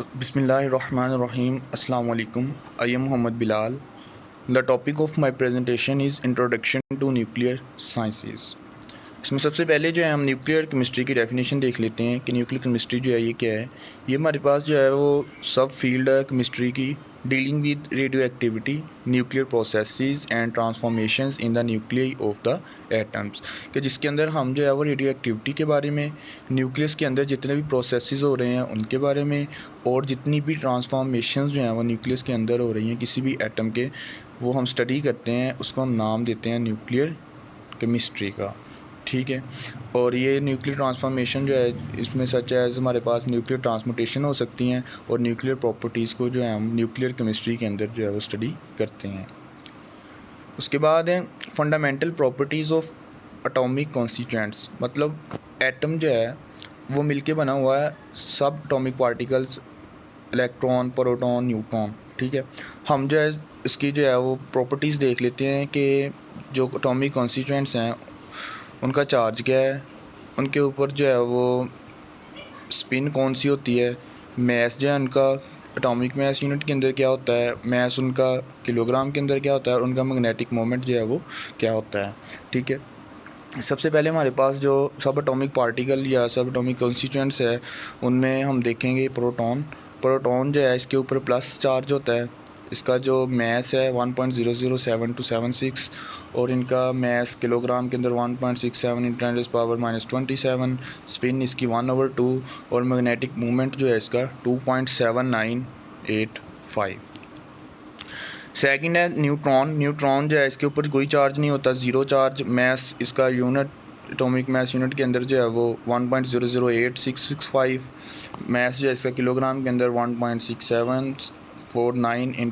Bismillahirrahmanirrahim. Assalamu alaikum. I am Muhammad Bilal. The topic of my presentation is Introduction to Nuclear Sciences. इसमें सबसे पहले जो है हम न्यूक्लियर केमिस्ट्री की डेफिनेशन देख लेते हैं कि न्यूक्लियर केमिस्ट्री जो है ये क्या है। ये हमारे पास जो है वो सब फील्ड है केमिस्ट्री की dealing with radioactivity, nuclear processes and transformations in the nuclei of the atoms, कि जिसके अंदर हम जो है वो रेडियो एक्टिविटी के बारे में, न्यूक्लियस के अंदर जितने भी प्रोसेसेस हो रहे हैं उनके बारे में, और जितनी भी ट्रांसफॉर्मेशंस जो हैं वो न्यूक्लियस के अंदर हो रही हैं किसी भी एटम के, वो हम स्टडी करते हैं। उसको हम नाम देते हैं न्यूक्लियर केमिस्ट्री का। ठीक है। और ये न्यूक्लियर ट्रांसफॉर्मेशन जो है इसमें सच एज हमारे पास न्यूक्लियर ट्रांसमुटेशन हो सकती हैं, और न्यूक्लियर प्रॉपर्टीज़ को जो है हम न्यूक्लियर केमिस्ट्री के अंदर जो है वो स्टडी करते हैं। उसके बाद है fundamental properties of atomic constituents, मतलब एटम जो है वो मिलके बना हुआ है सब atomic particles, electron, proton, neutron. ठीक है। हम जो है इसकी जो है वो प्रॉपर्टीज़ देख लेते हैं कि जो एटॉमिक कॉन्स्टिट्यूएंट्स हैं उनका चार्ज क्या है, उनके ऊपर जो है वो स्पिन कौन सी होती है, मैस जो है उनका एटॉमिक मैस यूनिट के अंदर क्या होता है, मैस उनका किलोग्राम के अंदर क्या होता है, और उनका मैग्नेटिक मोमेंट जो है वो क्या होता है। ठीक है। सबसे पहले हमारे पास जो सब एटॉमिक पार्टिकल या सब एटॉमिक कॉन्स्टिट्यूएंट्स है उनमें हम देखेंगे प्रोटॉन। प्रोटॉन जो है इसके ऊपर प्लस चार्ज होता है, इसका जो मैस है 1.007 और इनका मैस किलोग्राम के अंदर 1.67 × 10⁻⁻27। स्पिन इसकी 1/2 और मैग्नेटिक मूवमेंट जो है इसका 2.7985। सेकंड है न्यूट्रॉन। न्यूट्रॉन जो है इसके ऊपर कोई चार्ज नहीं होता, ज़ीरो चार्ज। मैस इसका यूनिट एटॉमिक मैस यूनिट के अंदर जो है वो 1.008665। मैस जो है इसका किलोग्राम के अंदर 1.6749 ×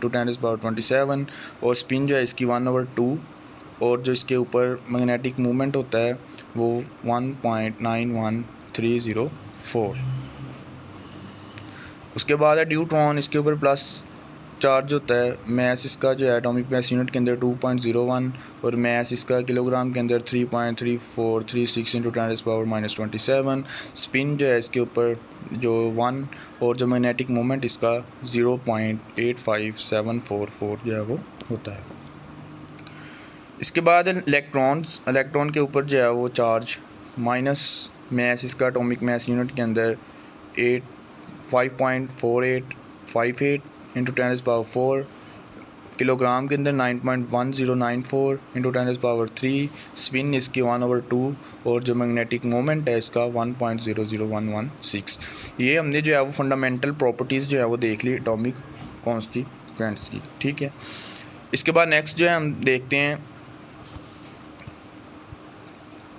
10⁻27 और स्पिन जो है इसकी 1/2 और जो इसके ऊपर मैग्नेटिक मूवमेंट होता है वो 1.91304। उसके बाद है ड्यूट्रॉन। इसके ऊपर प्लस चार्ज होता है, मैस इसका जो है एटॉमिक मैस यूनिट के अंदर 2.01 और मैस इसका किलोग्राम के अंदर 3.3436 × 10⁻⁻27। स्पिन जो है इसके ऊपर जो 1 और जो मैग्नेटिक मोमेंट इसका 0.85744 जो है वो होता है। इसके बाद इलेक्ट्रॉन्स। इलेक्ट्रॉन के ऊपर जो है वो चार्ज माइनस मैस इसका एटॉमिक मैस यूनिट के अंदर 5.4858 × 10⁻4, किलोग्राम के अंदर 9.1094 × 10⁻3। स्पिन इसकी 1/2 और जो मैग्नेटिक मोमेंट है इसका 1.00116। ये हमने जो है वो फंडामेंटल प्रॉपर्टीज़ जो है वो देख ली एटॉमिक कॉन्स्टिट्यूएंट्स की। ठीक है। इसके बाद नेक्स्ट जो है हम देखते हैं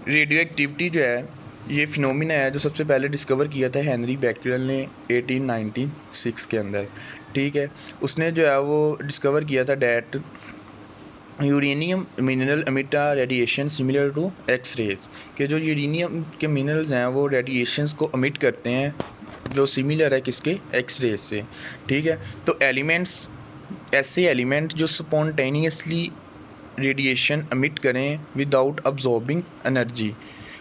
रेडियो एक्टिविटी जो है ये फिनोमिना है जो सबसे पहले डिस्कवर किया था हेनरी बैक्यूरेल ने 1896 के अंदर। ठीक है। उसने जो है वो डिस्कवर किया था that uranium mineral emit radiation similar to X rays, कि जो यूरेनियम के मिनरल्स हैं वो रेडिएशंस को एमिट करते हैं जो सिमिलर है किसके, एक्स रेज से। ठीक है। तो एलिमेंट्स, ऐसे एलिमेंट जो स्पॉन्टेनियसली रेडिएशन एमिट करें विदाउट अब्जॉर्बिंग एनर्जी,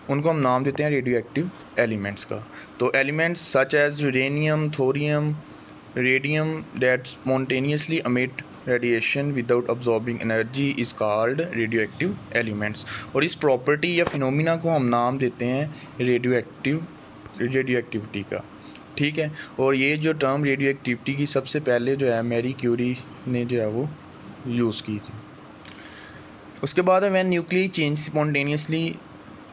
उनको हम नाम देते हैं रेडियो एक्टिव एलिमेंट्स का। तो elements such as uranium, thorium, radium that spontaneously emit radiation without absorbing energy is called radio active elements. और इस प्रॉपर्टी या फिनोमिना को हम नाम देते हैं रेडियो एक्टिविटी का। ठीक है। और ये जो टर्म रेडियो एक्टिविटी की सबसे पहले जो है मैरी क्यूरी ने जो है वो यूज़ की थी। उसके बाद है when nuclei change spontaneously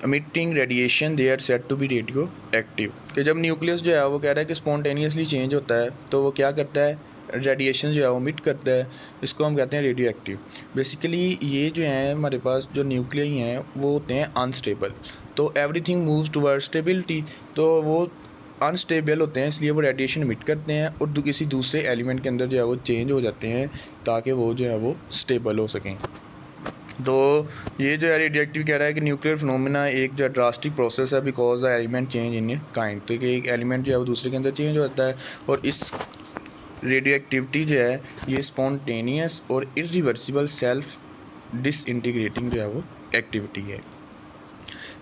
emitting radiation they are said to be radioactive, कि जब न्यूक्लियस जो है वो कह रहा है कि स्पॉन्टेनियसली चेंज होता है तो वो क्या करता है, रेडिएशन जो है वो emit करता है, इसको हम कहते हैं रेडियो एक्टिव। बेसिकली ये जो है हमारे पास जो न्यूक्लियई हैं वो होते हैं अनस्टेबल, तो एवरीथिंग मूव्स टुवर्ड स्टेबिलिटी, तो वो अनस्टेबल होते हैं इसलिए वो रेडिएशन एमिट करते हैं और किसी दूसरे एलिमेंट के अंदर जो है वो चेंज हो जाते हैं ताकि वो जो है वो स्टेबल हो सकें। तो ये जो है रेडियो एक्टिव कह रहा है कि न्यूक्लियर फिनोमिना एक जो ड्रास्टिक प्रोसेस है because the element change in it kind, तो कि एक एलिमेंट जो है वो दूसरे के अंदर चेंज हो जाता है और इस रेडियो एक्टिविटी जो है ये स्पॉन्टेनियस और इरिवर्सिबल सेल्फ डिसइंटीग्रेटिंग जो है वो एक्टिविटी है।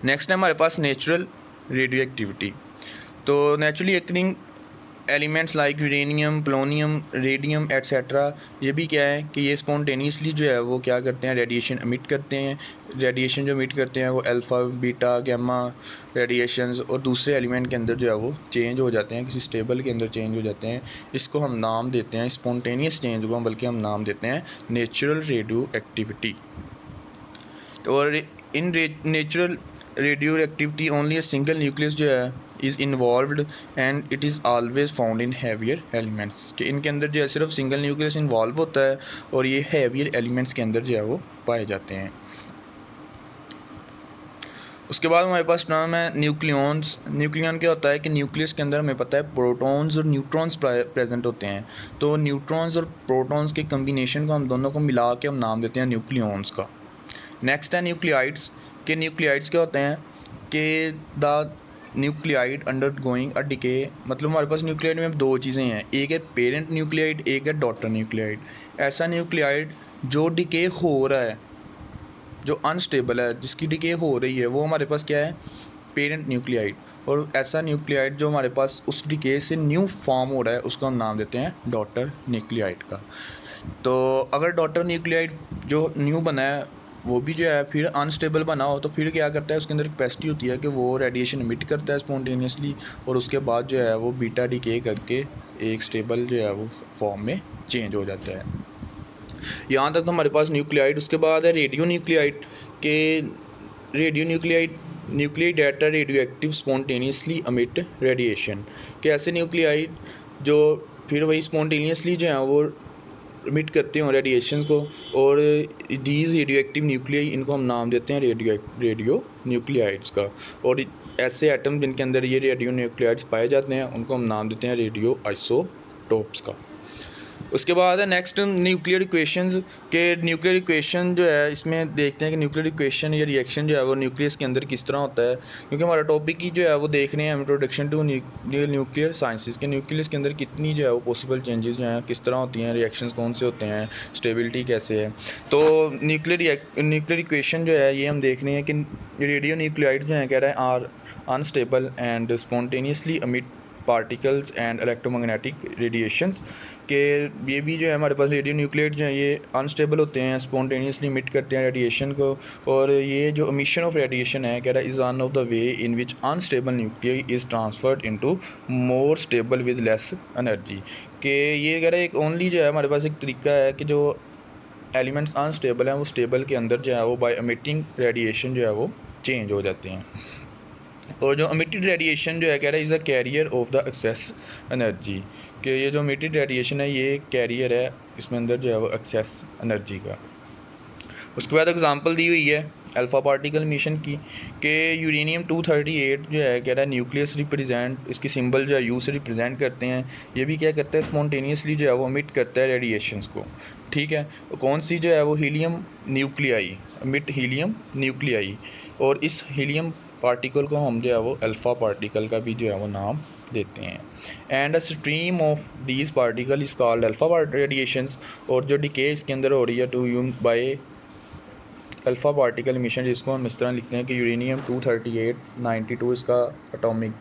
नेक्स्ट है हमारे पास नेचुरल रेडियो एक्टिविटी। तो naturally acting elements like uranium, polonium, radium etcetera, ये भी क्या है कि ये स्पॉन्टेनियसली जो है वो क्या करते हैं, रेडिएशन एमिट करते हैं। रेडिएशन जो एमिट करते हैं वो अल्फ़ा, बीटा, गामा रेडिएशंस और दूसरे एलिमेंट के अंदर जो है वो चेंज हो जाते हैं, किसी स्टेबल के अंदर चेंज हो जाते हैं। इसको हम नाम देते हैं, स्पॉन्टेनियस चेंज को बल्कि हम नाम देते हैं नेचुरल रेडियो एक्टिविटी। और in natural radioactivity only a single nucleus जो है is involved and it is always found in heavier elements, कि इनके अंदर जो है सिर्फ सिंगल न्यूक्लियस इन्वॉल्व होता है और ये हैवियर एलिमेंट्स के अंदर जो है वो पाए जाते हैं। उसके बाद हमारे पास टर्म है न्यूक्लियॉन्स। न्यूक्लियन क्या होता है कि न्यूक्लियस के अंदर हमें पता है प्रोटॉन्स और न्यूट्रॉन्स प्रेजेंट होते हैं, तो न्यूट्रॉन्स और प्रोटॉन्स के कम्बिनेशन को हम दोनों को मिला के हम नाम देते हैं न्यूक्लियॉन्स का। नेक्स्ट है न्यूक्लियाइड्स। के न्यूक्लियाइड्स क्या होते हैं कि the nuclide under going a decay, मतलब हमारे पास न्यूक्लियाइड में दो चीज़ें हैं, एक है पेरेंट न्यूक्लियाइड, एक है डॉटर न्यूक्लियाइड। ऐसा न्यूक्लियाइड जो डिके हो रहा है, जो अनस्टेबल है, जिसकी डिके हो रही है, वो हमारे पास क्या है, पेरेंट न्यूक्लियाइड। और ऐसा न्यूक्लियाइड जो हमारे पास उस डिके से न्यू फॉर्म हो रहा है उसको हम नाम देते हैं डॉटर न्यूक्लियाइड का। तो अगर डॉटर न्यूक्लियाइड जो न्यू बना है वो भी जो है फिर अनस्टेबल बना हो तो फिर क्या करता है, उसके अंदर कैपेसिटी होती है कि वो रेडिएशन इमिट करता है स्पॉन्टेनियसली और उसके बाद जो है वो बीटा डिके करके एक स्टेबल जो है वो फॉर्म में चेंज हो जाता है। यहाँ तक तो हमारे पास न्यूक्लियाइड। उसके बाद है रेडियो न्यूक्लियाइड। के radio nuclide data radio active spontaneously अमिट रेडिएशन, के ऐसे न्यूक्लियाइड जो फिर वही स्पॉन्टेनियसली जो है वो इमिट करते हैं रेडिएशंस को, और दीज रेडियो एक्टिव न्यूक्लियाई, इनको हम नाम देते हैं रेडियो न्यूक्लियाइड्स का। और ऐसे एटम जिनके अंदर ये रेडियो न्यूक्लियाइड्स पाए जाते हैं उनको हम नाम देते हैं रेडियो आइसोटोप्स का। उसके बाद है नेक्स्ट न्यूक्लियर इक्वेशंस। के न्यूक्लियर इक्वेशन जो है इसमें देखते हैं कि न्यूक्लियर इक्वेशन या रिएक्शन जो है वो न्यूक्लियस के अंदर किस तरह होता है, क्योंकि हमारा टॉपिक ही जो है वो देख रहे हैं इंट्रोडक्शन टू न्यूक्लियर साइंसेस के न्यूक्लियस के अंदर कितनी जो है वो पॉसिबल चेंजेस जो हैं किस तरह होती हैं, रिएक्शंस कौन से होते हैं, स्टेबिलिटी कैसे है। तो न्यूक्लियर इक्वेशन जो है ये हम देख रहे हैं कि रेडियो न्यूक्लियाइड जो है कह रहा है आर अनस्टेबल एंड स्पॉन्टेनियसली अमिट पार्टिकल्स एंड इलेक्ट्रोमैग्नेटिक रेडिएशंस, के ये भी जो है हमारे पास रेडियो न्यूक्लियाइड जो है ये अनस्टेबल होते हैं, स्पॉन्टेनियसली इमिट करते हैं रेडिएशन को। और ये जो एमिशन ऑफ रेडिएशन है कह रहा है is one of the way in which unstable nuclei is transferred into more stable with less energy, के ये कह रहा है एक ओनली जो है हमारे पास एक तरीका है कि जो एलिमेंट्स अनस्टेबल हैं वो स्टेबल के अंदर जो है वो बाय एमिटिंग रेडिएशन जो है वो चेंज हो जाते हैं। और जो एमिटेड रेडिएशन जो है कह रहा है is a carrier of the excess energy, कि ये जो एमिटेड रेडिएशन है ये कैरियर है इसमें अंदर जो है वो एक्सेस एनर्जी का। उसके बाद एग्जांपल दी हुई है अल्फ़ा पार्टिकल मिशन की, कि यूरेनियम 238 जो है कह रहा है न्यूक्लियस रिप्रेजेंट, इसकी सिंबल जो है यू से रिप्रेजेंट करते हैं। ये भी क्या करता है स्पॉन्टेनियसली जो है वो एमिट करता है रेडिएशंस को, ठीक है। कौन सी जो है वो helium nuclei, emit helium nuclei. और इस हीलियम पार्टिकल को हम जो है वो अल्फ़ा पार्टिकल का भी जो है वो नाम देते हैं। And a stream of these particle is called alpha radiations, और जो डिके इसके अंदर हो रही है to you by alpha particle emission, जिसको हम इस तरह लिखते हैं कि यूरेनियम 238 92 इसका एटॉमिक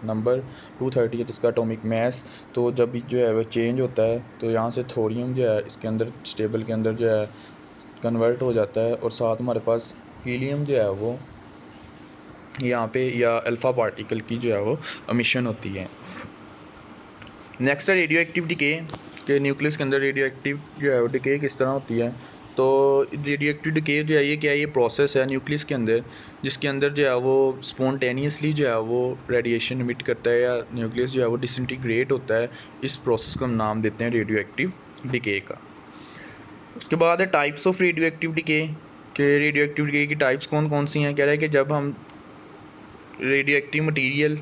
नंबर, 238 इसका एटॉमिक मास। तो जब भी जो है वो चेंज होता है तो यहाँ से थोरियम जो है इसके अंदर स्टेबल के अंदर जो है कन्वर्ट हो जाता है, और साथ हमारे पास हीलियम जो है वो यहाँ पे या अल्फ़ा पार्टिकल की जो है वो एमिशन होती है। नेक्स्ट है रेडियो एक्टिव डिके, के न्यूक्लियस के अंदर रेडियो एक्टिव जो है वो डिके किस तरह होती है। तो रेडियो एक्टिव डिके जो है ये क्या है, ये प्रोसेस है न्यूक्लियस के अंदर जिसके अंदर जो है वो स्पॉन्टेनियसली जो है वो रेडिएशन इमिट करता है या न्यूक्लियस जो है वो डिसइंटीग्रेट होता है। इस प्रोसेस को हम नाम देते हैं रेडियो एक्टिव डिके का। उसके बाद है types of radio active decay, के रेडियो एक्टिव डिके की टाइप्स कौन कौन सी हैं। कह रहा है कि जब हम radio active material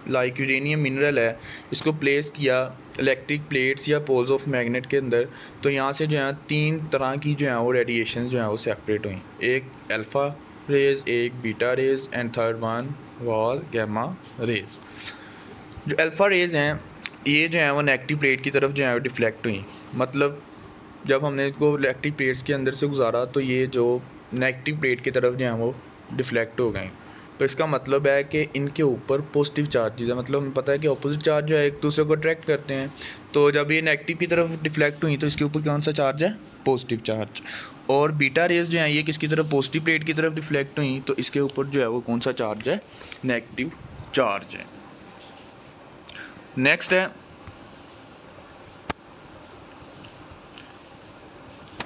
like uranium mineral है इसको प्लेस किया इलेक्ट्रिक प्लेट्स या पोल्स ऑफ मैग्नेट के अंदर, तो यहाँ से जो है तीन तरह की जो है वो रेडिएशन जो है वो सेपरेट हुई, एक अल्फ़ा रेज, एक beta rays and third one wall gamma rays. जो अल्फ़ा रेज हैं ये जो है वो नेगेटिव प्लेट की तरफ जो है वो डिफ्लेक्ट हुई, मतलब जब हमने इसको इलेक्ट्रिक प्लेट्स के अंदर से गुजारा तो ये जो नेगेटिव प्लेट की तरफ जो है वो डिफ्लेक्ट हो गए, तो इसका मतलब है कि इनके ऊपर पॉजिटिव चार्जेस है, मतलब हमें पता है कि अपोजिट चार्ज जो है एक दूसरे को अट्रैक्ट करते हैं। तो जब ये नेगेटिव की तरफ डिफ्लेक्ट हुई तो इसके ऊपर कौन सा चार्ज है, पॉजिटिव चार्ज। और बीटा रेज जो है ये किसकी तरफ, पॉजिटिव प्लेट की तरफ डिफ्लेक्ट हुई तो इसके ऊपर जो है वो कौन सा चार्ज है, नेगेटिव चार्ज है। नेक्स्ट है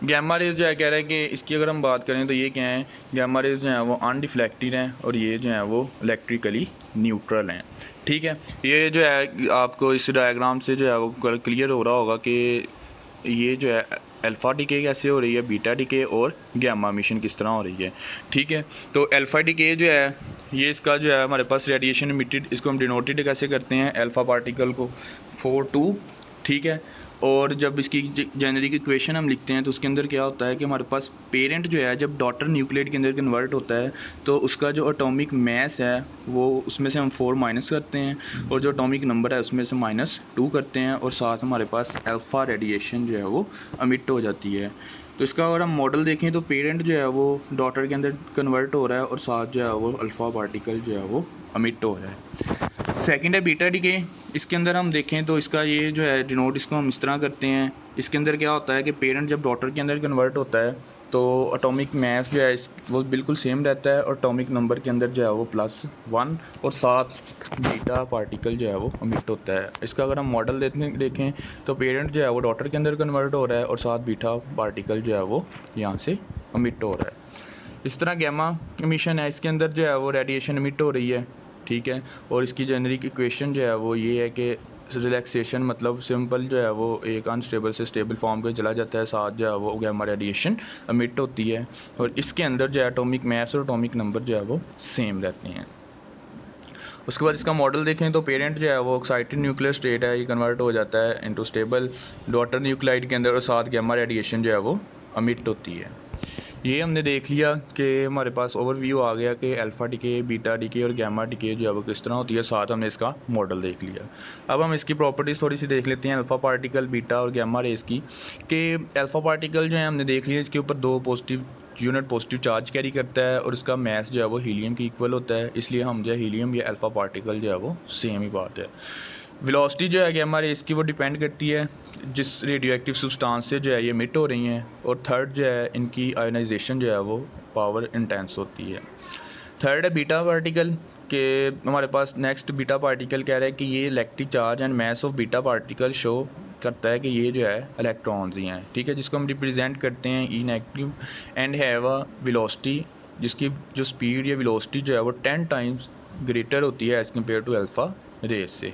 गैमा रेज जो है, कह रहा है कि इसकी अगर हम बात करें तो ये क्या है, गैमा रेज जो है वो अनडिफ्लेक्टेड हैं और ये जो है वो इलेक्ट्रिकली न्यूट्रल हैं। ठीक है, ये जो है आपको इस डायग्राम से जो है वो क्लियर हो रहा होगा कि ये जो है अल्फ़ा डिके कैसे हो रही है, बीटा डिके और गैमा एमिशन किस तरह हो रही है। ठीक है, तो अल्फ़ा डिके जो है ये इसका जो है हमारे पास रेडिएशन इमिटेड, इसको हम डिनोटेड कैसे करते हैं, अल्फ़ा पार्टिकल को 4 2। ठीक है, और जब इसकी जेनेरिक इक्वेशन हम लिखते हैं तो उसके अंदर क्या होता है कि हमारे पास पेरेंट जो है जब डॉटर न्यूक्लियड के अंदर कन्वर्ट होता है तो उसका जो एटॉमिक मास है वो उसमें से हम 4 माइनस करते हैं और जो एटॉमिक नंबर है उसमें से -2 करते हैं और साथ हमारे पास अल्फ़ा रेडिएशन जो है वो अमिट हो जाती है। तो इसका अगर हम मॉडल देखें तो पेरेंट जो है वो डॉटर के अंदर कन्वर्ट हो रहा है और साथ जो है वो अल्फ़ा पार्टिकल जो है वो अमिट हो रहा है। सेकंड है बीटा डिके, इसके अंदर हम देखें तो इसका ये जो है डिनोट इसको हम इस तरह करते हैं। इसके अंदर क्या होता है कि पेरेंट जब डॉटर के अंदर कन्वर्ट होता है तो एटॉमिक मास जो है वो बिल्कुल सेम रहता है और एटॉमिक नंबर के अंदर जो है वो +1 और साथ बीटा पार्टिकल जो है वो अमिट होता है। इसका अगर हम मॉडल देखें तो पेरेंट जो है वो डॉटर के अंदर कन्वर्ट हो रहा है और साथ बीटा पार्टिकल जो है वो यहाँ से अमिट हो रहा है। इस तरह गैमा एमिशन है, इसके अंदर जो है वो रेडिएशन अमिट हो रही है। ठीक है, और इसकी जेनेरिक इक्वेशन जो है वो ये है कि रिलैक्सेशन मतलब सिंपल जो है वो एक अनस्टेबल से स्टेबल फॉर्म पे चला जाता है, साथ जो है वो गैमा रेडिएशन अमिट होती है और इसके अंदर जो है एटॉमिक मास और एटॉमिक नंबर जो है वो सेम रहते हैं। उसके बाद इसका मॉडल देखें तो पेरेंट जो है वो एक्साइटेड न्यूक्लियर स्टेट है, ये कन्वर्ट हो जाता है इनटू स्टेबल डॉटर न्यूक्लाइड के अंदर और साथ गैमा रेडिएशन जो है वो अमिट होती है। ये हमने देख लिया कि हमारे पास ओवरव्यू आ गया कि अल्फ़ा डिके, बीटा डिके और गैमा डिके जो है वो किस तरह होती है, साथ हमने इसका मॉडल देख लिया। अब हम इसकी प्रॉपर्टीज़ थोड़ी सी देख लेते हैं अल्फ़ा पार्टिकल, बीटा और गैमा रेस की। कि अल्फ़ा पार्टिकल जो है हमने देख लिया इसके ऊपर 2 यूनिट पॉजिटिव चार्ज कैरी करता है और इसका मास जो है वो हीलियम के इक्वल होता है, इसलिए हम जो है हीलियम या अल्फ़ा पार्टिकल जो है वो सेम ही बात है। वेलोसिटी जो है कि हमारे इसकी वो डिपेंड करती है जिस रेडियो एक्टिव सब्सटेंस से जो है ये मिट हो रही हैं। और थर्ड जो है इनकी आयोनाइजेशन जो है वो पावर इंटेंस होती है। थर्ड है बीटा पार्टिकल के हमारे पास नेक्स्ट बीटा पार्टिकल कह रहा है कि ये electric charge and mass of beta particle show करता है कि ये जो है इलेक्ट्रॉन्स ही हैं। ठीक है, जिसको हम रिप्रेजेंट करते हैं e negative and have a velocity, जिसकी जो स्पीड या वेलोसिटी जो है वो 10 टाइम्स ग्रेटर होती है as compare to alpha rays से।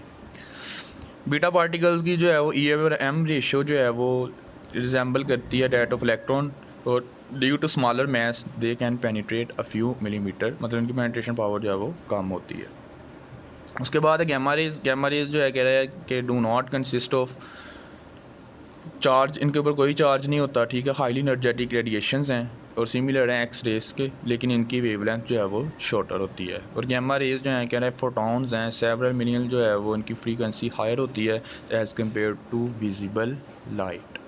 बीटा पार्टिकल्स की जो है वो ई और एम रेशो जो है वो रिजेंबल करती है डैट ऑफ इलेक्ट्रॉन और due to smaller mass they can penetrate a few millimetre, मतलब इनकी पेनिट्रेशन पावर जो है वो कम होती है। उसके बाद है गैमा रेज। गैमा रेज जो है कह रहा है कि do not consist of charge, इनके ऊपर कोई चार्ज नहीं होता। ठीक है, हाईली एनर्जेटिक रेडिएशंस हैं और सिमिलर हैं एक्स रेस के, लेकिन इनकी वेवलेंथ जो है वो शॉर्टर होती है। और गैमा रेज जो है कह रहे हैं फोटॉन्स हैं सेवरल मिलियन जो है वो इनकी फ्रीक्वेंसी हायर होती है as compare to visible light.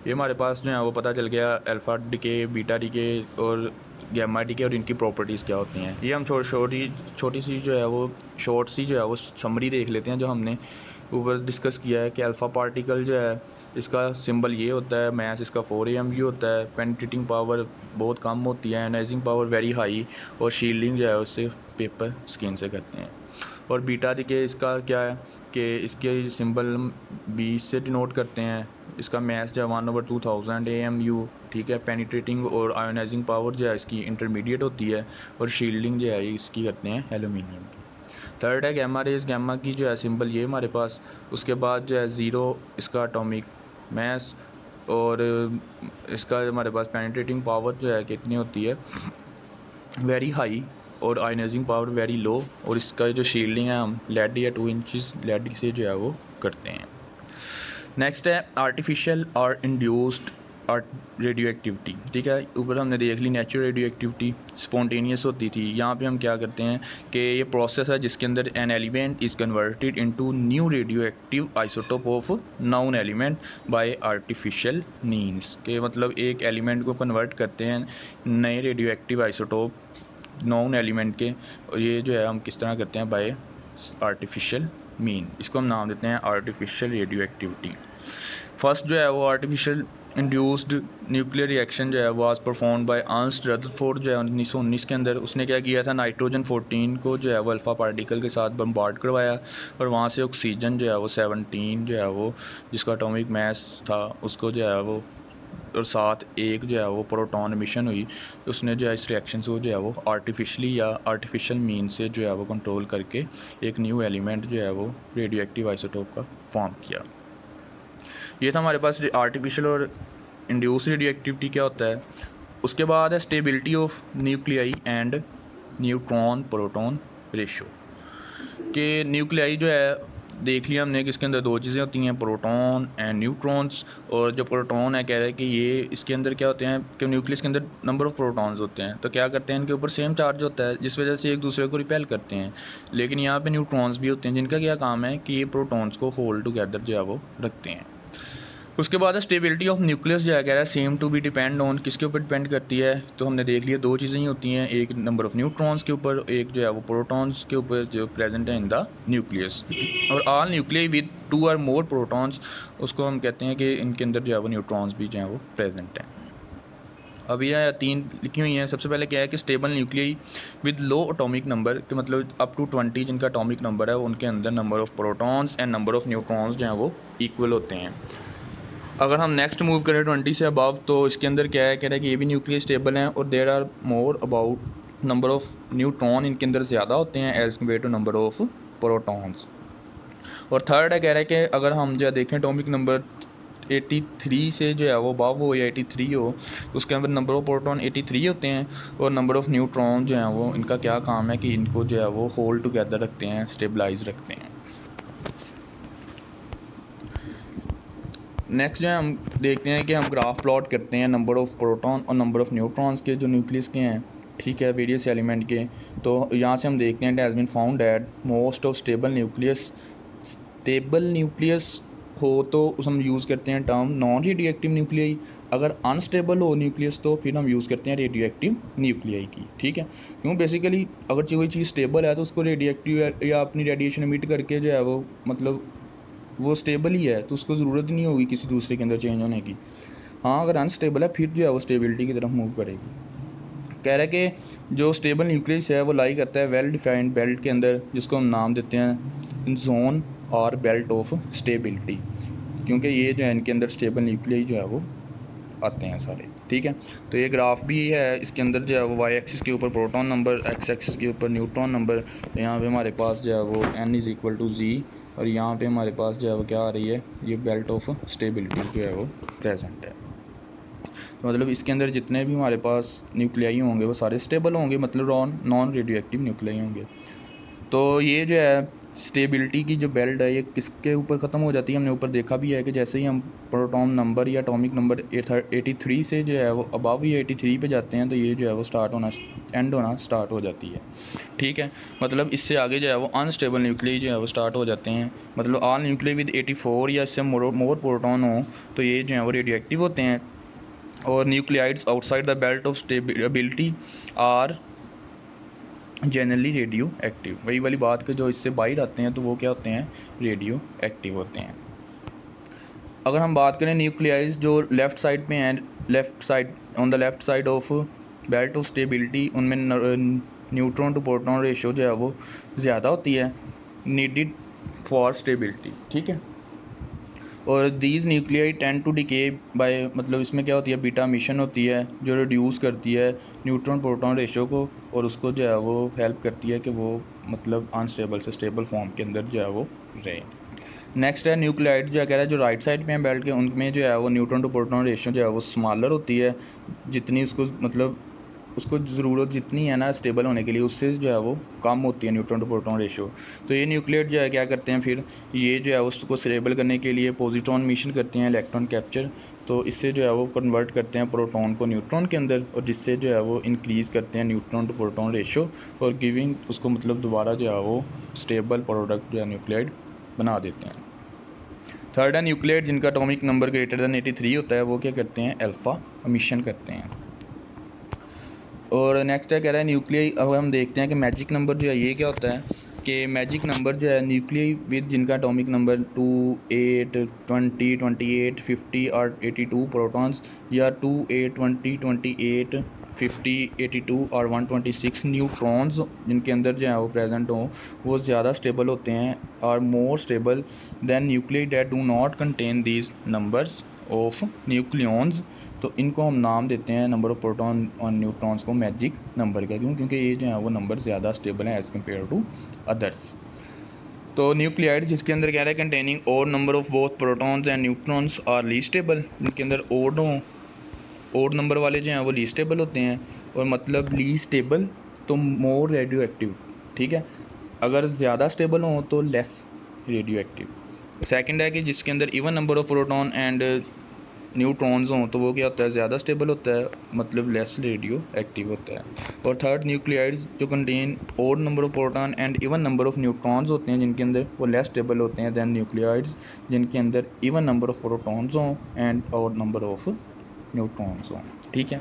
ये हमारे पास जो है वो पता चल गया अल्फ़ा डिके, बीटा डिके और गैमा डिके और इनकी प्रॉपर्टीज़ क्या होती हैं। ये हम छोटी सी जो है वो शॉर्ट सी जो है वो समरी देख लेते हैं जो हमने ऊपर डिस्कस किया है कि अल्फ़ा पार्टिकल जो है इसका सिंबल ये होता है, मास इसका 4 AMU होता है, पेनिट्रेटिंग पावर बहुत कम होती है, एनाइजिंग पावर वेरी हाई और शील्डिंग जो है उससे पेपर स्किन से करते हैं। और बीटा डिके इसका क्या है कि इसके सिंबल 20 से डिनोट करते हैं, इसका मास जो है 1/2000 AMU। ठीक है, पेनिट्रेटिंग और आयोनाइजिंग पावर जो है इसकी इंटरमीडिएट होती है और शील्डिंग जो है इसकी करते हैं एलुमिनियम की। थर्ड है गैमा रेज। गैमा की जो है सिंबल ये हमारे पास, उसके बाद जो है 0 इसका एटॉमिक मास और इसका हमारे पास पेनिट्रेटिंग पावर जो है कितनी होती है, वेरी हाई, और आयोनाइजिंग पावर वेरी लो। और इसका जो शील्डिंग है हम लेड या 2 इंचज़ लेड से जो है वो करते हैं। नेक्स्ट है आर्टिफिशियल और इंड्यूस्ड रेडियो एक्टिविटी। ठीक है, ऊपर हमने देख ली नेचुरल रेडियो एक्टिविटी स्पॉन्टेनियस होती थी। यहाँ पे हम क्या करते हैं कि ये प्रोसेस है जिसके अंदर an element is converted into new radio active isotope of noun element by artificial means, के मतलब एक एलिमेंट को कन्वर्ट करते हैं नए radio active isotope non element के, और ये जो है हम किस तरह करते हैं, बाय आर्टिफिशियल मीन। इसको हम नाम देते हैं आर्टिफिशियल रेडियो एक्टिविटी। फर्स्ट जो है वो आर्टिफिशियल इंड्यूस्ड न्यूक्लियर रिएक्शन जो है was perform by Ernst Rutherford जो है 1919 के अंदर। उसने क्या किया था, नाइट्रोजन 14 को जो है वो अल्फ़ा पार्टिकल के साथ बम्बार्ड करवाया, और वहाँ से ऑक्सीजन जो है वो 17 जो है वो जिसका एटॉमिक मास था उसको जो है वो, और साथ एक जो है वो प्रोटॉन एमिशन हुई। उसने जो है इस रिएक्शन को जो है वो आर्टिफिशली या आर्टिफिशियल मीन से जो है वो कंट्रोल करके एक न्यू एलिमेंट जो है वो रेडियो एक्टिव आइसोटोप का फॉर्म किया। ये था हमारे पास आर्टिफिशियल और इंड्यूस रेडियो एक्टिविटी क्या होता है। उसके बाद है stability of nuclei and neutron proton ratio. कि न्यूक्लियाई जो है देख लिया हमने कि इसके अंदर दो चीज़ें होती हैं, प्रोटॉन एंड न्यूट्रॉन्स। और जो प्रोटॉन है कह रहा है कि ये इसके अंदर क्या होते हैं कि न्यूक्लियस के अंदर नंबर ऑफ़ प्रोटॉन्स होते हैं, तो क्या करते हैं इनके ऊपर सेम चार्ज होता है जिस वजह से एक दूसरे को रिपेल करते हैं। लेकिन यहाँ पे न्यूट्रॉन्स भी होते हैं जिनका क्या काम है कि ये प्रोटॉन्स को होल्ड टुगेदर जो है वो रखते हैं। उसके बाद है स्टेबिलिटी ऑफ न्यूक्लियस जो है कह रहा है same to be depend on, किसके ऊपर डिपेंड करती है, तो हमने देख लिया दो चीज़ें ही होती हैं, एक नंबर ऑफ़ न्यूट्रॉन्स के ऊपर, एक जो है वो प्रोटॉन्स के ऊपर जो प्रेजेंट है इन द न्यूक्लियस। और ऑल न्यूक्लियाई विद 2 और मोर प्रोटॉन्स, उसको हम कहते हैं कि इनके अंदर जो है वो न्यूट्रॉन्स भी जो है वो प्रेजेंट हैं। अब यह 3 लिखी हुई हैं। सबसे पहले क्या है कि stable nuclei with low atomic number, के मतलब अप टू 20 जिनका एटॉमिक नंबर है उनके अंदर number of protons and number of neutrons जो हैं वो इक्वल होते हैं। अगर हम नेक्स्ट मूव करें 20 से अबव, तो इसके अंदर क्या है, कह रहा है कि ये भी न्यूक्लियस स्टेबल हैं और there are more about number of neutron इनके अंदर ज़्यादा होते हैं as compare to number of protons. और थर्ड है, कह रहा है कि अगर हम जो देखें एटॉमिक नंबर 83 से जो है वो अबव हो या 83 हो, तो उसके अंदर नंबर ऑफ़ प्रोटॉन 83 होते हैं, और नंबर ऑफ़ न्यूट्रॉन जो हैं वो इनका क्या काम है कि इनको जो है वो होल्ड टुगेदर रखते हैं, स्टेबलाइज रखते हैं। नेक्स्ट जो है हम देखते हैं कि हम ग्राफ प्लॉट करते हैं नंबर ऑफ़ प्रोटॉन और नंबर ऑफ़ न्यूट्रॉन्स के जो न्यूक्लियस के हैं, ठीक है, वेरियस एलिमेंट के। तो यहाँ से हम देखते हैं it has been found that most of stable nucleus हो तो हम यूज़ करते हैं term non radio active nuclei. अगर अनस्टेबल हो न्यूक्लियस तो फिर हम यूज़ करते हैं रेडियो एक्टिव न्यूक्लियाई की, ठीक है। क्यों, बेसिकली अगर कोई चीज़ स्टेबल है तो उसको रेडियो एक्टिव या अपनी रेडिएशन एमिट करके जो है वो मतलब वो स्टेबल ही है, तो उसको ज़रूरत नहीं होगी किसी दूसरे के अंदर चेंज होने की। हाँ, अगर अनस्टेबल है फिर जो है वो स्टेबिलिटी की तरफ मूव करेगी। कह रहा है कि जो स्टेबल न्यूक्लियस है वो लाई करता है वेल डिफाइंड बेल्ट के अंदर, जिसको हम नाम देते हैं जोन और बेल्ट ऑफ स्टेबिलिटी, क्योंकि ये जो है इनके अंदर स्टेबल न्यूक्लियस जो है वो आते हैं सारे, ठीक है। तो ये ग्राफ भी है, इसके अंदर जो है वो वाई एक्सिस के ऊपर प्रोटॉन नंबर, एक्स एक्सिस के ऊपर न्यूट्रॉन नंबर। यहाँ पे हमारे पास जो है वो n=z, और यहाँ पे हमारे पास जो है वो क्या आ रही है, ये बेल्ट ऑफ स्टेबिलिटी जो है वो प्रेजेंट है। तो मतलब इसके अंदर जितने भी हमारे पास न्यूक्लियाई होंगे वो सारे स्टेबल होंगे, मतलब नॉन रेडियो एक्टिव न्यूक्लियाई होंगे। तो ये जो है स्टेबिलिटी की जो बेल्ट है ये किसके ऊपर ख़त्म हो जाती है, हमने ऊपर देखा भी है कि जैसे ही हम प्रोटॉन नंबर या एटॉमिक नंबर 83 से जो है वो अबव ही 83 पे जाते हैं, तो ये जो है वो एंड होना स्टार्ट हो जाती है, ठीक है। मतलब इससे आगे जो है वो अनस्टेबल न्यूक्लियाई जो है वो स्टार्ट हो जाते हैं। मतलब ऑल न्यूक्लियाई विद 84 या इससे मोर प्रोटॉन हो तो ये जो है वो रेडियो एक्टिव होते हैं। और nuclides outside the belt of stability are generally radio active. वही वाली बात कि जो इससे बाहर आते हैं तो वो क्या होते हैं, रेडियो एक्टिव होते हैं। अगर हम बात करें न्यूक्लियाइज जो लेफ़्ट साइड पे हैं, on the left side of belt of stability, उनमें न्यूट्रॉन टू प्रोटॉन रेशियो जो है वो ज़्यादा होती है नीडेड फॉर स्टेबिलिटी, ठीक है। और these nuclei tend to decay by, मतलब इसमें क्या होती है, बीटा मिशन होती है जो रिड्यूस करती है न्यूट्रॉन प्रोटॉन रेशियो को, और उसको जो है वो हेल्प करती है कि वो मतलब अनस्टेबल से स्टेबल फॉर्म के अंदर जो है वो रहे। नेक्स्ट है न्यूक्लियाइड जो कह रहा है जो राइट साइड पे हैं बेल्ट के, उनमें जो है वो न्यूट्रॉन टू प्रोटॉन रेशियो जो है वो स्मॉलर होती है, जितनी उसको मतलब उसको ज़रूरत जितनी है ना स्टेबल होने के लिए उससे जो है वो कम होती है न्यूट्रॉन टू प्रोटॉन रेशियो। तो ये न्यूक्लियाइड जो है क्या करते हैं, फिर ये जो है उसको स्टेबल करने के लिए पॉजिट्रॉन मिशन करते हैं, इलेक्ट्रॉन कैप्चर, तो इससे जो है वो कन्वर्ट करते हैं प्रोटॉन को न्यूट्रॉन के अंदर, और जिससे जो है वो इंक्रीज़ करते हैं न्यूट्रॉन टू प्रोटॉन रेशियो, और गिविंग उसको मतलब दोबारा जो है वो स्टेबल प्रोडक्ट जो है न्यूक्लियाइड बना देते हैं। थर्ड है न्यूक्लियाइड जिनका एटॉमिक नंबर ग्रेटर देन 83 होता है, वो क्या करते हैं, अल्फ़ा मिशन करते हैं। और नेक्स्ट है कह रहा है न्यूक्लियाई। अब हम देखते हैं कि मैजिक नंबर जो है ये क्या होता है कि मैजिक नंबर जो है न्यूक्लियाई विद जिनका एटॉमिक नंबर 2, 8, 20, 28, 50 और 82 प्रोटॉन्स, या 2, 8, 20, 28, 50, 82 और 126 न्यूट्रॉन्स जिनके अंदर जो है वो प्रेजेंट हों, वो ज़्यादा स्टेबल होते हैं और more stable than nuclei that do not contain these numbers of nucleons. तो इनको हम नाम देते हैं नंबर ऑफ प्रोटॉन और न्यूट्रॉन्स को मैजिक नंबर का, क्यों? क्योंकि ये जो है वो नंबर ज़्यादा स्टेबल हैं एज़ कम्पेयर टू अदर्स। तो न्यूक्लियाइड जिसके अंदर कह रहा है कंटेनिंग और number of both protons and neutrons are least stable, जिनके अंदर ओड हों, ओड नंबर वाले जो हैं वो लीस्ट स्टेबल होते हैं। और मतलब लीस्ट स्टेबल तो मोर रेडियो एक्टिव, ठीक है। अगर ज़्यादा स्टेबल हों तो लेस रेडियो एक्टिव। सेकेंड है कि जिसके अंदर even number of proton and neutrons हों तो वो क्या होता है, ज़्यादा स्टेबल होता है, मतलब लेस रेडियो एक्टिव होता है। और थर्ड न्यूक्लियाइड्स जो contain odd number of proton and even number of neutrons होते हैं, जिनके अंदर वो लेस स्टेबल होते हैं दैन न्यूक्लियाइड्स जिनके अंदर इवन नंबर ऑफ प्रोटॉन्स हों and odd number of neutrons हों, ठीक है।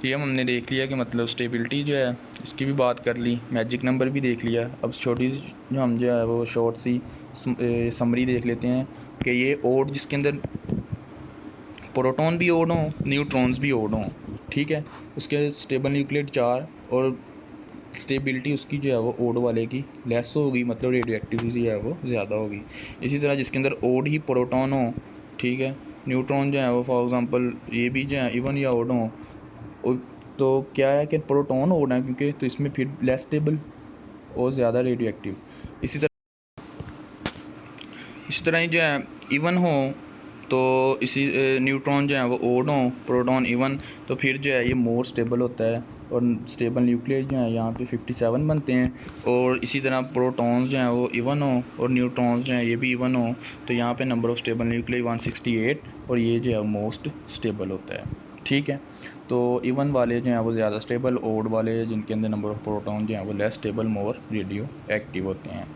ये हमने देख लिया कि मतलब स्टेबिलिटी जो है इसकी भी बात कर ली, मैजिक नंबर भी देख लिया। अब छोटी जो हम जो है वो शॉर्ट सी समरी देख लेते हैं कि ये ओड जिसके अंदर प्रोटॉन भी ओड हों, न्यूट्रॉन्स भी ओड हों, ठीक है। उसके स्टेबल न्यूक्लियेट 4 और स्टेबिलिटी उसकी जो है वो ओड वाले की लेस होगी, मतलब रेडियो एक्टिविटी है वो ज़्यादा होगी। इसी तरह जिसके अंदर ओड ही प्रोटॉन हो, ठीक है, न्यूट्रॉन जो है वो फॉर एग्जांपल ये भी जो है इवन या ओड हो, तो क्या है कि प्रोटॉन ओड है क्योंकि, तो इसमें फिर लेस स्टेबल और ज़्यादा रेडियो एक्टिव। इसी तरह ही जो है इवन हो तो इसी न्यूट्रॉन जो है वो ओड हों, प्रोटॉन इवन, तो फिर जो है ये मोर स्टेबल होता है। और स्टेबल न्यूक्लियस जो है यहाँ पे 57 बनते हैं। और इसी तरह प्रोटॉन्स जो हैं वो इवन हो और न्यूट्रॉन्स जो हैं ये भी इवन हो, तो यहाँ पे नंबर ऑफ स्टेबल न्यूक्लियस 168 और ये जो है मोस्ट स्टेबल होता है, ठीक है। तो इवन वाले जो हैं वो ज़्यादा स्टेबल, ओड वाले जिनके अंदर नंबर ऑफ प्रोटॉन जो हैं वो लेस स्टेबल, मोर रेडियो एक्टिव होते हैं।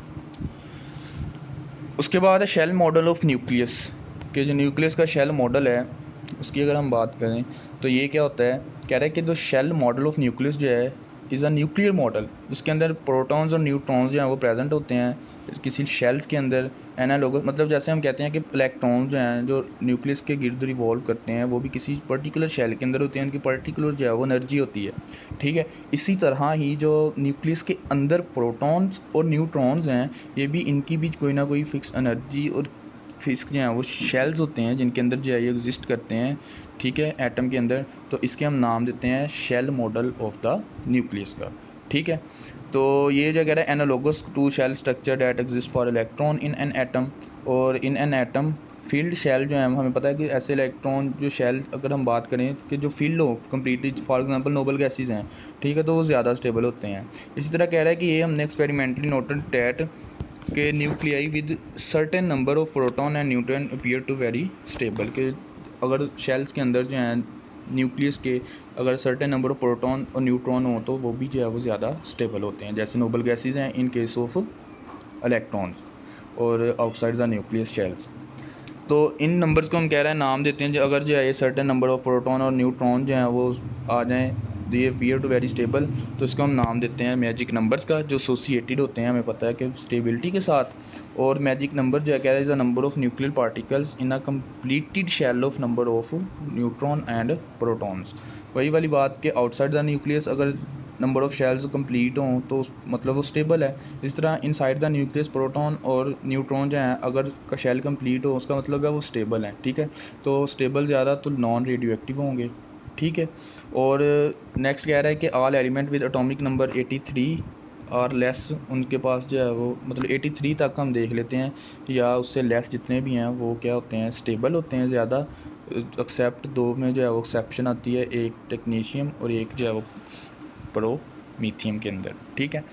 उसके बाद है शेल मॉडल ऑफ न्यूक्लियस, कि जो न्यूक्लियस का शेल मॉडल है उसकी अगर हम बात करें तो ये क्या होता है, कह रहा है कि जो शेल मॉडल ऑफ न्यूक्लियस जो है इज़ अ न्यूक्लियर मॉडल, जिसके अंदर प्रोटॉन्स और न्यूट्रॉन्स जो हैं वो प्रेजेंट होते हैं किसी शेल्स के अंदर। एनालोगस मतलब जैसे हम कहते हैं कि इलेक्ट्रॉन्स जो हैं जो न्यूक्लियस के गिर्द रिवॉल्व करते हैं वो भी किसी पर्टिकुलर शेल के अंदर होते हैं, उनकी पर्टिकुलर जो है वो एनर्जी होती है, ठीक है। इसी तरह ही जो न्यूक्लियस के अंदर प्रोटॉन्स और न्यूट्रॉन्स हैं ये भी, इनकी भी कोई ना कोई फिक्स एनर्जी और फिक्स जो हैं वो शेल्स होते हैं जिनके अंदर जो है ये एग्जिस्ट करते हैं, ठीक है, एटम के अंदर। तो इसके हम नाम देते हैं shell model of the nucleus का, ठीक है। तो ये जो कह रहा है analogous to shell structure that exist for electron in an atom, और in an atom field shell जो है हमें पता है कि ऐसे इलेक्ट्रॉन जो शेल अगर हम बात करें कि जो फील्ड हो completely, for example noble gases हैं, ठीक है, तो वो ज़्यादा स्टेबल होते हैं। इसी तरह कह रहा है कि ये हमने एक्सपेरिमेंटली नोटेड डैट के nuclei with certain number of proton and neutron appear to very stable, के अगर शेल्स के अंदर जो हैं न्यूक्लियस के अगर सर्टेन नंबर ऑफ प्रोटॉन और न्यूट्रॉन हो तो वो भी जो है वो ज़्यादा स्टेबल होते हैं, जैसे नोबल गैसेस हैं इन केस ऑफ इलेक्ट्रॉन्स और आउटसाइड द न्यूक्लियस शेल्स। तो इन नंबर्स को हम कह रहे हैं नाम देते हैं जो अगर जो है ये सर्टेन नंबर ऑफ प्रोटॉन और न्यूट्रॉन जो हैं वो आ जाएँ ये अपीयर टू वेरी स्टेबल, तो इसको हम नाम देते हैं मैजिक नंबर्स का, जो एसोसिएटेड होते हैं हमें पता है कि स्टेबिलिटी के साथ। और मैजिक नंबर जो है कह रहा है is a number of nuclear particles in a completed shell of number of neutron and protons. वही वाली बात कि आउटसाइड द न्यूक्लियस अगर नंबर ऑफ शेल्स कंप्लीट हों तो मतलब वो स्टेबल है। इस तरह इनसाइड द न्यूक्लियस प्रोटॉन और न्यूट्रॉन जो हैं अगर का शेल कंप्लीट हो उसका मतलब है वो स्टेबल है, ठीक है। तो स्टेबल ज़्यादा तो नॉन रेडियो एक्टिव होंगे, ठीक है। और नेक्स्ट कह रहा है कि all element with atomic number 83 और लेस, उनके पास जो है वो मतलब 83 तक हम देख लेते हैं या उससे लेस जितने भी हैं वो क्या होते हैं, स्टेबल होते हैं ज़्यादा। एक्सेप्ट दो में जो है वो एक्सेप्शन आती है, एक टेक्नीशियम और एक जो है वो प्रोमीथियम के अंदर, ठीक है।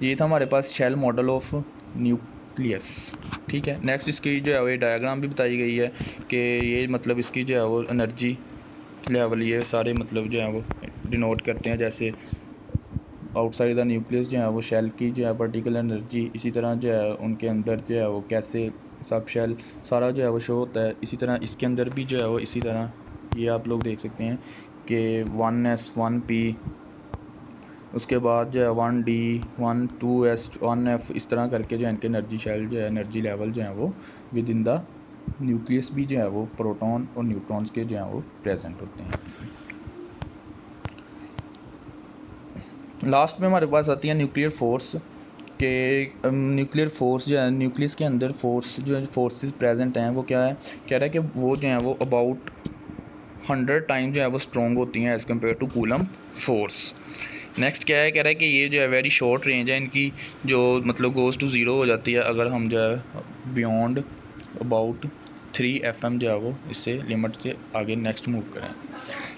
ये था हमारे पास शेल मॉडल ऑफ न्यूक्लियस, ठीक है। नेक्स्ट इसकी जो है वो डायग्राम भी बताई गई है कि ये मतलब इसकी जो है वो एनर्जी लेवल ये सारे मतलब जो है वो डिनोट करते हैं, जैसे आउटसाइड द न्यूक्लियस जो है वो शेल की जो है पर्टिकुलर एनर्जी, इसी तरह जो है उनके अंदर जो है वो कैसे सब शेल सारा जो है वो शो होता है। इसी तरह इसके अंदर भी जो है वो इसी तरह ये आप लोग देख सकते हैं कि 1s 1p उसके बाद जो है 1D 1 2S 1F इस तरह करके जो है इनके एनर्जी शेल जो है एनर्जी लेवल जो है वो विद इन द न्यूक्लियस भी जो है वो प्रोटॉन और न्यूट्रॉन्स के जो है वो प्रेजेंट होते हैं। लास्ट में हमारे पास आती है न्यूक्लियर फोर्स के न्यूक्लियर फोर्स जो है न्यूक्लियस के अंदर फोर्स जो है फोर्सेस प्रेजेंट हैं वो क्या है, कह रहा है कि वो जो है वो अबाउट 100 टाइम जो है वो स्ट्रॉन्ग होती हैं as compare to coulomb force. Next क्या है, कह रहा है कि ये जो है वेरी शॉर्ट रेंज है इनकी, जो मतलब गोज़ टू ज़ीरो हो जाती है अगर हम जो है बियॉन्ड अबाउट 3 FM जो है वो इससे लिमिट से आगे नेक्स्ट मूव करें।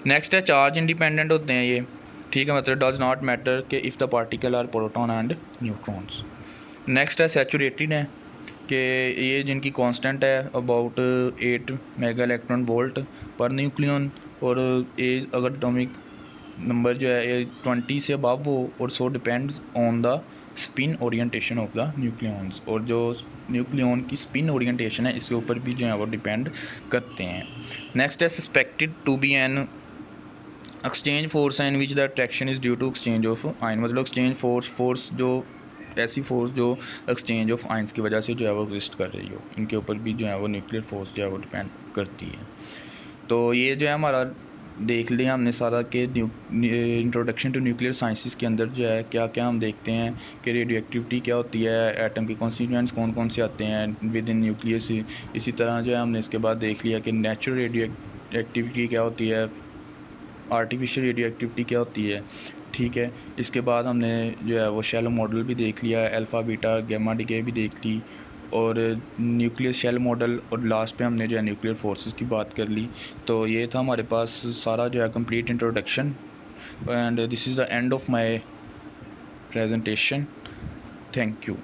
नेक्स्ट है चार्ज इंडिपेंडेंट होते हैं ये, ठीक है, मतलब डज नॉट मैटर कि if the particle are proton and neutrons. Next है सैचुरेटेड है कि ये जिनकी कांस्टेंट है about 8 mega electron volt per nucleon, और एज अगर एटॉमिक नंबर जो है ये 20 से अबव हो, और so depends on the spin orientation of the nucleons, और जो न्यूक्लियॉन की स्पिन ओरिएंटेशन है इसके ऊपर भी जो है वो डिपेंड करते हैं। नेक्स्ट है suspected to be an exchange force in which the attraction is due to exchange of ion, मतलब एक्सचेंज फोर्स जो ऐसी फोर्स जो एक्सचेंज ऑफ आयंस की वजह से जो है वो एग्जिस्ट कर रही हो, इनके ऊपर भी जो है वो न्यूक्लियर फोर्स जो है वो डिपेंड करती है। तो ये जो है हमारा देख लिया हमने सारा के इंट्रोडक्शन टू न्यूक्लियर साइंसिस के अंदर जो है क्या क्या हम देखते हैं कि रेडियो एक्टिविटी क्या होती है, एटम के कॉन्स्टिट्यूएंट्स कौन कौन से आते हैं विद इन न्यूक्लियस। इसी तरह जो है हमने इसके बाद देख लिया कि नेचुरल रेडियो एक्टिविटी क्या होती है, आर्टिफिशियल रेडियो एक्टिविटी क्या होती है, ठीक है। इसके बाद हमने जो है वो शेल मॉडल भी देख लिया, अल्फ़ा बीटा गामा डिके भी देख ली, और न्यूक्लियर शेल मॉडल, और लास्ट पे हमने जो है न्यूक्लियर फोर्सेस की बात कर ली। तो ये था हमारे पास सारा जो है complete introduction, and this is the end of my presentation. Thank you.